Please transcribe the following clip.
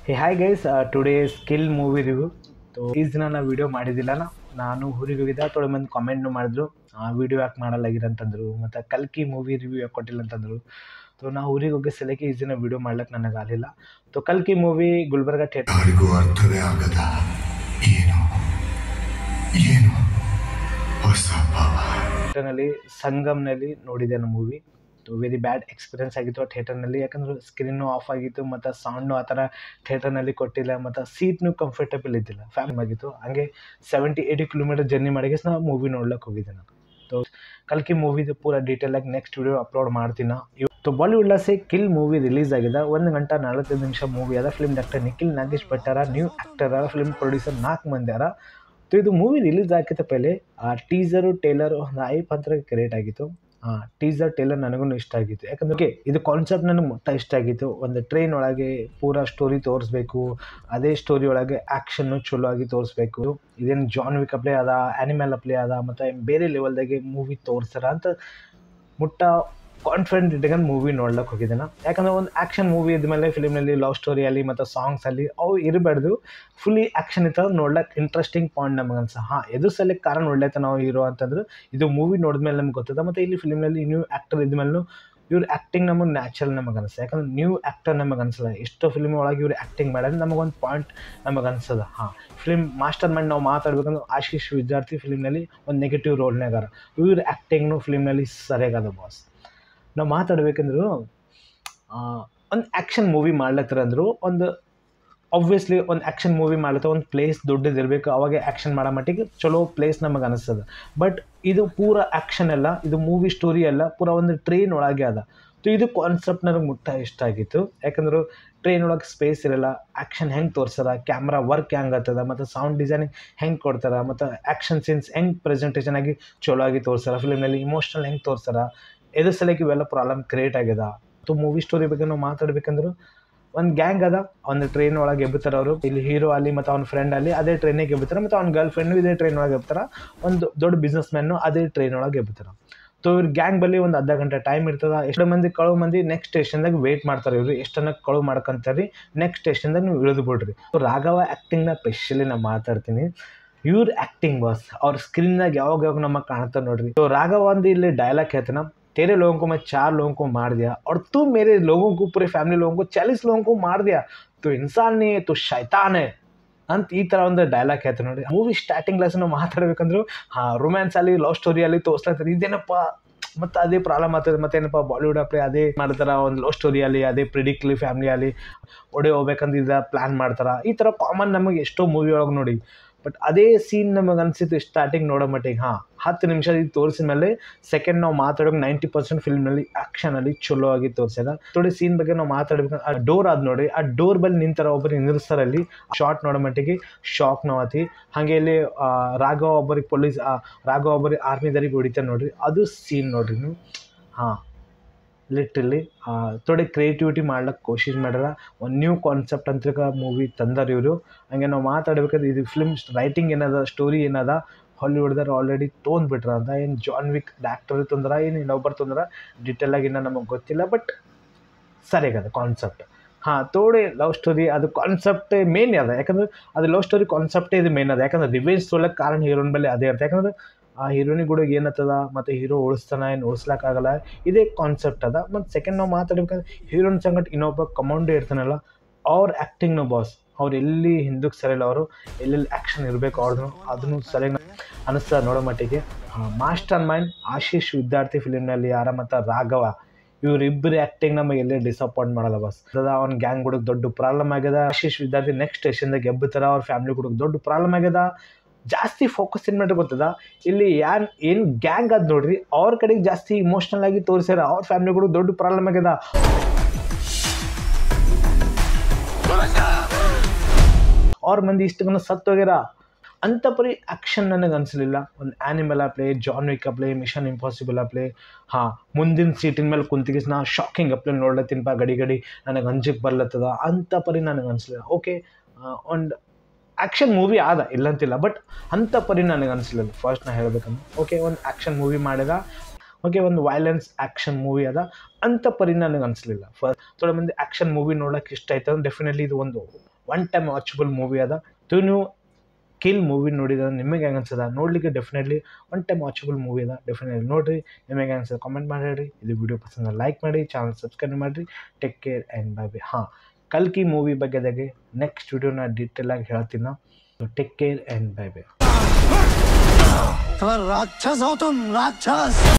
Hey hi guys, today skill movie review. तो इस ದಿನ ನಾ ವಿಡಿಯೋ ಮಾಡಿದಿಲ್ಲ ನಾನು ಊರಿಗೆ ಹೋಗಿದ್ದೆ ತೊಳೆ ಮಂದಿ ಕಾಮೆಂಟ್ನು ಮಾಡಿದ್ರು ವಿಡಿಯೋ ಯಾಕೆ ಮಾಡಲಾಗಿರ ಅಂತಂದರು ಮತ್ತು ಕಲ್ಕಿ ಮೂವಿ ರಿವ್ಯೂ ಯಾಕೆ ಕೊಟ್ಟಿಲ್ಲ ಅಂತಂದರು तो ನಾ ಊರಿಗೆ ಹೋಗಿ ಸಲಕ್ಕೆ ಈ ದಿನ ವಿಡಿಯೋ ಮಾಡ್ಲಿಕ್ಕೆ ನನಗೆ ಆಗಲಿಲ್ಲ तो ಕಲ್ಕಿ ಮೂವಿ ಗುಲ್ಬರ್ಗ ಥಿಯೇಟರ್ ಅರ್ಥವೇ ಆಗದ ಏನು ಏನು ಹೊಸ ಥಿಯೇಟರ್ನಲ್ಲಿ ಸಂಗಮ್ನಲ್ಲಿ ನೋಡಿದೆ ನಾನು ಮೂವಿ तो ವೆರಿ ಬ್ಯಾಡ್ ಎಕ್ಸ್ಪೀರಿಯನ್ಸ್ ಆಗಿತ್ತು ಆ ಥಿಯೇಟರ್ನಲ್ಲಿ ಯಾಕಂದ್ರೆ ಸ್ಕ್ರೀನು ಆಫ್ ಆಗಿತ್ತು ಮತ್ತು ಸೌಂಡು ಆ ಥರ ಥಿಯೇಟರ್ನಲ್ಲಿ ಕೊಟ್ಟಿಲ್ಲ ಮತ್ತು ಸೀಟ್ನು ಕಂಫರ್ಟೇಬಲ್ ಇದ್ದಿಲ್ಲ ಫ್ಯಾಮಿಲಿ ಆಗಿತ್ತು ಹಂಗೆ 70-80 ಕಿಲೋಮೀಟರ್ ಜರ್ನಿ ಮಾಡಿ ನಾ ಮೂವಿ ನೋಡ್ಲಿಕ್ಕೆ ಹೋಗಿದ್ದೆ ನಾನು तो ಕಲ್ಕಿ ಮೂವಿದು ಪೂರ ಡೀಟೇಲಾಗಿ ನೆಕ್ಸ್ಟ್ ವಿಡಿಯೋ ಅಪ್ಲೋಡ್ ಮಾಡ್ತೀನಿ तो बॉलीवुड से किल मूवी रिलीज आಗಿದೆ 1 ಗಂಟೆ 45 ನಿಮಿಷ ಮೂವಿ ಅದ ಫಿಲ್ಮ್ ಡಾಕ್ಟರ್ ನಿಖಿಲ್ ನಾಗೇಶ್ ಭಟ್ಟಾರ ನ್ಯೂ ಆಕ್ಟರ್ ಫಿಲ್ಮ್ ಪ್ರೊಡ್ಯೂಸರ್ 4 ಮಂದಿ ಅರ तो ಇದು ಮೂವಿ ರಿಲೀಸ್ ಆಗಿತ್ತು ಪहले ಟೀಸರು ಟೇಲರ್ ಒಂದು 5 ಕ್ರಿಯೇಟ್ ಆಗಿತ್ತು ಟೀಸರ್ ಟೇಲರ್ ನನಗೂ ಇಷ್ಟ ಆಗಿತ್ತು ಯಾಕಂದ್ರೆ ಇದು ಕಾನ್ಸೆಪ್ಟ್ ನನಗೆ ಮೊಟ್ಟ ಇಷ್ಟ ಆಗಿತ್ತು ಒಂದು ಟ್ರೈನ್ ಒಳಗೆ ಪೂರಾ ಸ್ಟೋರಿ ತೋರಿಸ್ಬೇಕು ಅದೇ ಸ್ಟೋರಿ ಒಳಗೆ ಆ್ಯಕ್ಷನ್ನು ಚಲೋ ಆಗಿ ತೋರಿಸ್ಬೇಕು ಇದೇನು ಜಾನ್ ವಿಕ್ ಅಪ್ಲೇ ಅದ ಆ್ಯನಿಮಲ್ ಅಪ್ಲೇ ಅದ ಮತ್ತು ಬೇರೆ ಲೆವೆಲ್ದಾಗೆ ಮೂವಿ ತೋರಿಸ್ತಾರ ಅಂತ ಮುಟ್ಟ ಕಾನ್ಫಿಡೆಂಟ್ ಇಟ್ಕೊಂಡು ಮೂವಿ ನೋಡ್ಲಿಕ್ಕೆ ಹೋಗಿದ್ದೆ ನಾನು ಯಾಕಂದರೆ ಒಂದು ಆ್ಯಕ್ಷನ್ ಮೂವಿ ಇದ್ಮೇಲೆ ಫಿಲ್ಮ್ನಲ್ಲಿ ಲವ್ ಸ್ಟೋರಿಯಲ್ಲಿ ಮತ್ತು ಸಾಂಗ್ಸಲ್ಲಿ ಅವು ಇರಬಾರ್ದು ಫುಲ್ಲಿ ಆ್ಯಕ್ಷನ್ ಇತ್ತು ನೋಡ್ಲಿಕ್ಕೆ ಇಂಟ್ರೆಸ್ಟಿಂಗ್ ಪಾಯಿಂಟ್ ನಮಗೆ ಅನ್ಸ ಎದು ಸಲಕ್ಕೆ ಕಾರಣ ಒಳ್ಳೆತ ನಾವು ಹೀರೋ ಅಂತಂದ್ರೆ ಇದು ಮೂವಿ ನೋಡಿದ್ಮೇಲೆ ನಮ್ಗೆ ಗೊತ್ತದ ಮತ್ತು ಇಲ್ಲಿ ಫಿಲ್ಮ್ನಲ್ಲಿ ನ್ಯೂ ಆ್ಯಕ್ಟರ್ ಇದ್ಮೇಲೆ ಇವ್ರ ಆ್ಯಕ್ಟಿಂಗ್ ನಮಗೆ ನ್ಯಾಚುರಲ್ ನಮಗೆ ಅನಿಸ್ತದೆ ಯಾಕಂದ್ರೆ ನ್ಯೂ ಆ್ಯಕ್ಟರ್ ನಮಗೆ ಅನಿಸಲ್ಲ ಎಷ್ಟೋ ಫಿಲ್ಮ್ ಒಳಗೆ ಇವ್ರು ಆ್ಯಕ್ಟಿಂಗ್ ಮಾಡೋದು ನಮಗೊಂದು ಪಾಯಿಂಟ್ ನಮಗೆ ಅನ್ಸದ ಫಿಲ್ಮ್ ಮಾಸ್ಟರ್ ಮೈಂಡ್ ನಾವು ಮಾತಾಡ್ಬೇಕಂದ್ರೆ ಆಶೀಶ್ ವಿದ್ಯಾರ್ಥಿ ಫಿಲ್ಮ್ನಲ್ಲಿ ಒಂದು ನೆಗೆಟಿವ್ ರೋಲ್ನಾಗಾರ ಇವ್ರ ಆ್ಯಕ್ಟಿಂಗ್ನು ಫಿಲ್ಮ್ನಲ್ಲಿ ಸರಿಯಾಗದ ಬಾಸ್ ನಾವು ಮಾತಾಡ್ಬೇಕಂದ್ರು ಒಂದು ಆ್ಯಕ್ಷನ್ ಮೂವಿ ಮಾಡ್ಲತ್ತರ ಅಂದರು ಒಂದು ಆಬ್ವಿಯಸ್ಲಿ ಒಂದು ಆ್ಯಕ್ಷನ್ ಮೂವಿ ಮಾಡ್ಲತ್ತ ಒಂದು ಪ್ಲೇಸ್ ದೊಡ್ಡದಿರಬೇಕು ಅವಾಗೆ ಆ್ಯಕ್ಷನ್ ಮಾಡೋ ಮಟ್ಟಿಗೆ ಚಲೋ ಪ್ಲೇಸ್ ನಮಗೆ ಅನಿಸ್ತದೆ ಬಟ್ ಇದು ಪೂರ ಆ್ಯಕ್ಷನ್ ಅಲ್ಲ ಇದು ಮೂವಿ ಸ್ಟೋರಿ ಅಲ್ಲ ಪೂರ ಒಂದು ಟ್ರೈನ್ ಒಳಗೆ ಅದ ಸೊ ಇದು ಕಾನ್ಸೆಪ್ಟ್ ನನಗೆ ಮುಟ್ಟ ಇಷ್ಟ ಆಗಿತ್ತು ಯಾಕಂದ್ರೆ ಟ್ರೈನ್ ಒಳಗೆ ಸ್ಪೇಸ್ ಇರಲ್ಲ ಆ್ಯಕ್ಷನ್ ಹೆಂಗೆ ತೋರಿಸ್ತಾರ ಕ್ಯಾಮ್ರಾ ವರ್ಕ್ ಹೆಂಗೆ ಆಗ್ತದ ಮತ್ತು ಸೌಂಡ್ ಡಿಸೈನಿಂಗ್ ಹೆಂಗೆ ಕೊಡ್ತಾರೆ ಮತ್ತು ಆ್ಯಕ್ಷನ್ ಸೀನ್ಸ್ ಹೆಂಗೆ ಪ್ರೆಸೆಂಟೇಷನ್ ಆಗಿ ಚಲೋ ಆಗಿ ತೋರಿಸ್ತಾರ ಫಿಲ್ಮ್ನಲ್ಲಿ ಇಮೋಷ್ನಲ್ ಹೆಂಗೆ ತೋರಿಸ್ತಾರ ಎದು ಸಲಕ್ಕೆ ಇವೆಲ್ಲ ಪ್ರಾಬ್ಲಮ್ ಕ್ರಿಯೇಟ್ ಆಗ್ಯದ ಸೊ ಮೂವಿ ಸ್ಟೋರಿ ಬಗ್ಗೆ ನಾವು ಮಾತಾಡ್ಬೇಕಂದ್ರೆ ಒಂದು ಗ್ಯಾಂಗ್ ಅದ ಒಂದು ಟ್ರೈನ್ ಒಳಗೆ ಎಬ್ಬುತ್ತಾರೆ ಅವರು ಇಲ್ಲಿ ಹೀರೋ ಅಲ್ಲಿ ಮತ್ತು ಅವ್ನ ಫ್ರೆಂಡ್ ಅಲ್ಲಿ ಅದೇ ಟ್ರೈನಿಗೆ ಎಬ್ಬುತ್ತಾರೆ ಮತ್ತು ಅವ್ನ ಗರ್ಲ್ ಫ್ರೆಂಡು ಇದೇ ಟ್ರೈನ್ ಒಳಗೆ ಎಬ್ತಾರೆ ಒಂದು ದೊಡ್ಡ ಬಿಸ್ನೆಸ್ ಮ್ಯಾನು ಅದೇ ಟ್ರೈನ್ ಒಳಗೆ ಎಬ್ಬುತ್ತಾರೆ ಸೊ ಇವ್ರ ಗ್ಯಾಂಗ್ ಬಲ್ಲಿ ಒಂದು ಅರ್ಧ ಗಂಟೆ ಟೈಮ್ ಇರ್ತದೆ ಎಷ್ಟು ಮಂದಿ ಕಳು ಮಂದಿ ನೆಕ್ಸ್ಟ್ ಸ್ಟೇಷನ್ದಾಗ ವೇಟ್ ಮಾಡ್ತಾರೆ ಇವರು ಎಷ್ಟನ್ನ ಕಳು ಮಾಡ್ಕೊಂತಾರೆ ನೆಕ್ಸ್ಟ್ ಸ್ಟೇಷನ್ದಾಗ ನೀವು ಇಳಿದು ಬಿಡ್ರಿ ಸೊ ರಾಘವ ಆ್ಯಕ್ಟಿಂಗ್ನ ಸ್ಪೆಷಲಿ ನಾನು ಮಾತಾಡ್ತೀನಿ ಇವ್ರ ಆ್ಯಕ್ಟಿಂಗ್ ಬಾಸ್ ಅವ್ರ ಸ್ಕ್ರೀನ್ನಾಗ ಯಾವಾಗ ನಮಗೆ ಕಾಣ್ತಾರೆ ನೋಡ್ರಿ ಸೊ ರಾಘವ ಒಂದು ಇಲ್ಲಿ ಡೈಲಾಗ್ ಹೇಳ್ತಾನೆ तेरे लोगों को मैं 4 लोगों को मार दिया और तू मेरे लोगों को पूरे फैमिली लोगों को 40 लोगों को मार दिया तो इंसान नहीं है तो शैतान है ಅಂತ ಈ ಥರ ಒಂದು ಡೈಲಾಗ್ ಹೇಳ್ತಾರೆ ನೋಡಿ ಮೂವಿ ಸ್ಟಾರ್ಟಿಂಗ್ ಲೆಸನ್ ನಾವು ಮಾತಾಡ್ಬೇಕಂದ್ರು ರೊಮ್ಯಾನ್ಸ್ ಅಲ್ಲಿ ಲವ್ ಸ್ಟೋರಿಯಲ್ಲಿ ತೋರಿಸ್ತಾ ಇರ್ತಾರೆ ಇದೇನಪ್ಪ ಮತ್ತು ಅದೇ ಪ್ರಾಬ್ಲಮ್ ಆಗ್ತದೆ ಮತ್ತೇನಪ್ಪ ಬಾಲಿವುಡ್ ಅಪ್ಲೇ ಅದೇ ಮಾಡ್ತಾರೆ ಒಂದು ಲವ್ ಸ್ಟೋರಿಯಲ್ಲಿ ಅದೇ ಪ್ರಿಡಿಕ್ಟ್ಲಿ ಫ್ಯಾಮಿಲಿಯಲ್ಲಿ ಒಡೆ ಹೋಗ್ಬೇಕಂತ ಇದು ಪ್ಲ್ಯಾನ್ ಮಾಡ್ತಾರೆ ಈ ಥರ ಕಾಮನ್ ನಮಗೆ ಎಷ್ಟೋ ಮೂವಿ ಒಳಗೆ ನೋಡಿ ಬಟ್ ಅದೇ ಸೀನ್ ನಮಗೆ ಅನಿಸಿತ್ತು ಸ್ಟಾರ್ಟಿಂಗ್ ನೋಡೋ ಮಟ್ಟಿಗೆ 10 ನಿಮಿಷ ಇದು ತೋರಿಸಿದ ಮೇಲೆ ಸೆಕೆಂಡ್ ನಾವು ಮಾತಾಡೋಕೆ 90% ಫಿಲ್ಮ್ನಲ್ಲಿ ಆ್ಯಕ್ಷನಲ್ಲಿ ಚಲೋ ಆಗಿ ತೋರಿಸ್ಯಾರ ಥೋಡಿ ಸೀನ್ ಬಗ್ಗೆ ನಾವು ಮಾತಾಡ್ಬೇಕು ಆ ಡೋರ್ ಆದ ನೋಡಿ ಆ ಡೋರ್ ಬಲ್ಲಿ ನಿಂತರ ಒಬ್ಬರಿಗೆ ನಿಲ್ಲಿಸ್ತಾರಲ್ಲಿ ಶಾರ್ಟ್ ನೋಡೋ ಮಟ್ಟಿಗೆ ಶಾಕ್ ನೋವತಿ ಹಾಗೆ ಇಲ್ಲಿ ರಾಘವ ಒಬ್ಬರಿಗೆ ಪೊಲೀಸ್ ರಾಘವ ಒಬ್ಬರಿಗೆ ಆರ್ಮಿದರಿಗೆ ಹೊಡಿತಾರೆ ನೋಡ್ರಿ ಅದು ಸೀನ್ ನೋಡ್ರಿ ನೀವು ಲಿಟ್ರಲಿ ಥೋಡೆ ಕ್ರಿಯೇಟಿವಿಟಿ ಮಾಡ್ಲಿಕ್ಕೆ ಕೋಶಿಶ್ ಮಾಡ್ಯಾರ ಒಂದು ನ್ಯೂ ಕಾನ್ಸೆಪ್ಟ್ ಅಂತ ಮೂವಿ ತಂದಾರ ಇವರು ಹಂಗೆ ನಾವು ಮಾತಾಡ್ಬೇಕಾದ್ರೆ ಇದು ಫಿಲ್ಮ್ ರೈಟಿಂಗ್ ಏನದ ಸ್ಟೋರಿ ಏನದ ಹಾಲಿವುಡ್ದಾರ ಆಲ್ರೆಡಿ ತೊಗೊಂಡ್ಬಿಟ್ರ ಅಂತ ಏನು ಜಾನ್ ವಿಕ್ ಆ್ಯಕ್ಟರ್ ತಂದ್ರೆ ಏನು ಇನ್ನೊಬ್ಬರು ತಂದ್ರೆ ಡಿಟೇಲಾಗಿ ಇನ್ನೂ ನಮಗೆ ಗೊತ್ತಿಲ್ಲ ಬಟ್ ಸರಿಯಾಗದ ಕಾನ್ಸೆಪ್ಟ್ ತೋಡೆ ಲವ್ ಸ್ಟೋರಿ ಅದು ಕಾನ್ಸೆಪ್ಟೇ ಮೇನ್ ಅದ ಯಾಕಂದ್ರೆ ಅದು ಲವ್ ಸ್ಟೋರಿ ಕಾನ್ಸೆಪ್ಟೇ ಇದು ಮೇನ್ ಅದ ಯಾಕಂದ್ರೆ ರಿವೆಂಜ್ ತೊಗೊಳಕ್ಕೆ ಕಾರಣ ಹೀರೋನ್ ಬಳಿ ಅದೇ ಇರುತ್ತೆ ಯಾಕಂದ್ರೆ ಆ ಹೀರೋನಿಗೆ ಕೂಡ ಏನತ್ತದ ಮತ್ತು ಹೀರೋ ಉಳಿಸ್ತಾನೆ ಏನು ಉಳಿಸ್ಲಿಕ್ಕಾಗಲ್ಲ ಇದೇ ಕಾನ್ಸೆಪ್ಟ್ ಅದ ಮತ್ತು ಸೆಕೆಂಡ್ ನಾವು ಮಾತಾಡ್ಬೇಕಂದ್ರೆ ಹೀರೋನ್ ಸಂಗಟ ಇನ್ನೊಬ್ಬ ಕಮಾಂಡೋ ಇರ್ತಾನಲ್ಲ ಅವ್ರ ಆ್ಯಕ್ಟಿಂಗ್ನು ಬಾಸ್ ಅವ್ರು ಎಲ್ಲಿ ಹಿಂದಕ್ಕೆ ಸರಿಯಿಲ್ಲ ಅವರು ಎಲ್ಲೆಲ್ಲಿ ಆ್ಯಕ್ಷನ್ ಇರಬೇಕು ಅವ್ರದ್ದು ಅದನ್ನು ಸರಿಯಾಗಿ ಅನ್ನಿಸ್ತದೆ ನೋಡೋ ಮಟ್ಟಿಗೆ ಮಾಸ್ಟರ್ ಮೈಂಡ್ ಆಶೀಶ್ ವಿದ್ಯಾರ್ಥಿ ಫಿಲಿಮ್ನಲ್ಲಿ ಯಾರ ಮತ್ತು ರಾಘವ ಇವರಿಬ್ಬರು ಆ್ಯಕ್ಟಿಂಗ್ ನಮಗೆ ಎಲ್ಲೇ ಡಿಸಪಾಯಿಂಟ್ ಮಾಡಲ್ಲ ಬಸ್ ಅದ ಅವ್ನ ಗ್ಯಾಂಗ್ ಹುಡುಗ ದೊಡ್ಡ ಪ್ರಾಬ್ಲಮ್ ಆಗ್ಯದ ಆಶೀಶ್ ವಿದ್ಯಾರ್ಥಿ ನೆಕ್ಸ್ಟ್ ಸ್ಟೇಷನ್ದಾಗ ಎಬ್ಬುತ್ತಾರೆ ಅವ್ರ ಫ್ಯಾಮಿಲಿ ಹುಡುಗ ದೊಡ್ಡ ಪ್ರಾಬ್ಲಮ್ ಆಗ್ಯದ ಜಾಸ್ತಿ ಫೋಕಸ್ ಏನು ಮಾಡಿ ಗೊತ್ತದ ಇಲ್ಲಿ ಏನು ಗ್ಯಾಂಗ್ ಅದ ನೋಡ್ರಿ ಅವ್ರ ಕಡೆಗೆ ಜಾಸ್ತಿ ಇಮೋಷ್ನಲ್ ಆಗಿ ತೋರಿಸ್ಯಾರ ಅವ್ರ ಫ್ಯಾಮಿಲಿಗಳು ದೊಡ್ಡ ಪ್ರಾಬ್ಲಮ್ ಆಗ್ಯದ ಅವ್ರ ಮಂದಿ ಇಷ್ಟಗನ್ನ ಸತ್ತೋಗ್ಯಾರ ಅಂಥ ಪರಿ ಆ್ಯಕ್ಷನ್ ನನಗೆ ಅನಿಸಲಿಲ್ಲ ಒಂದು ಆ್ಯನಿಮಲ್ ಅಪ್ಲೇ ಜಾನ್ ವಿಕ್ ಅಪ್ಲೇ ಮಿಷನ್ ಇಂಪಾಸಿಬಲ್ ಅಪ್ಲೇ ಮುಂದಿನ ಸೀಟಿನ ಮೇಲೆ ಕುಂತಿಗೆ ನಾ ಶಾಕಿಂಗ್ ಅಪ್ಲೇ ನೋಡ್ಲತ್ತೀನಪ್ಪ ಗಡಿ ನನಗೆ ಅಂಜಕ್ಕೆ ಬರ್ಲತ್ತದ ಅಂಥ ಪರಿ ನನಗೆ ಅನಿಸ್ಲಿಲ್ಲ ಓಕೆ ಒಂದು ಆ್ಯಕ್ಷನ್ ಮೂವಿ ಆದ ಇಲ್ಲಂತಿಲ್ಲ ಬಟ್ ಅಂಥ ಪರಿ ನನಗೆ ಅನಿಸ್ಲಿಲ್ಲ ಫಸ್ಟ್ ನಾ ಹೇಳ್ಬೇಕಂದ್ರೆ ಓಕೆ ಒಂದು ಆ್ಯಕ್ಷನ್ ಮೂವಿ ಮಾಡಿದ ಓಕೆ ಒಂದು ವೈಲೆನ್ಸ್ ಆ್ಯಕ್ಷನ್ ಮೂವಿ ಅದ ಅಂಥ ಪರಿ ನನಗೆ ಅನಿಸ್ಲಿಲ್ಲ ಥೋಡೆ ಮಂದಿ ಆ್ಯಕ್ಷನ್ ಮೂವಿ ನೋಡೋಕೆ ಇಷ್ಟ ಆಯ್ತು ಅಂದ್ರೆ ಡೆಫಿನೆಟ್ಲಿ ಇದು ಒಂದು ಒನ್ ಟೈಮ್ ವಾಚಬಲ್ ಮೂವಿ ಅದ. ನೀವು ಕಿಲ್ ಮೂವಿ ನೋಡಿದ್ರೆ ನಿಮಗೆ ಹೆಂಗೆ ಅನ್ಸದ ನೋಡಲಿಕ್ಕೆ definitely one time watchable movie ಅದ. ಡೆಫಿನೆಟ್ಲಿ ನೋಡಿರಿ, ನಿಮಗೆ ಹೆಂಗೆ ಅನ್ಸದ ಕಾಮೆಂಟ್ ಮಾಡಿರಿ. ಇದು ವಿಡಿಯೋ ಪಸಂದ ಲೈಕ್ ಮಾಡಿ, ಚಾನಲ್ ಸಬ್ಸ್ಕ್ರೈಬ್ ಮಾಡಿರಿ. Take care and bye bye. ಹಾಂ, ಕಲ್ಕಿ ಮೂವಿ ಬಗ್ಗೆದಾಗೆ ನೆಕ್ಸ್ಟ್ ವಿಡಿಯೋನ ಡೀಟೇಲಾಗಿ ಹೇಳ್ತೀನಿ ನಾ. Take care and bye bye. राक्षस हो तुम, राक्षस।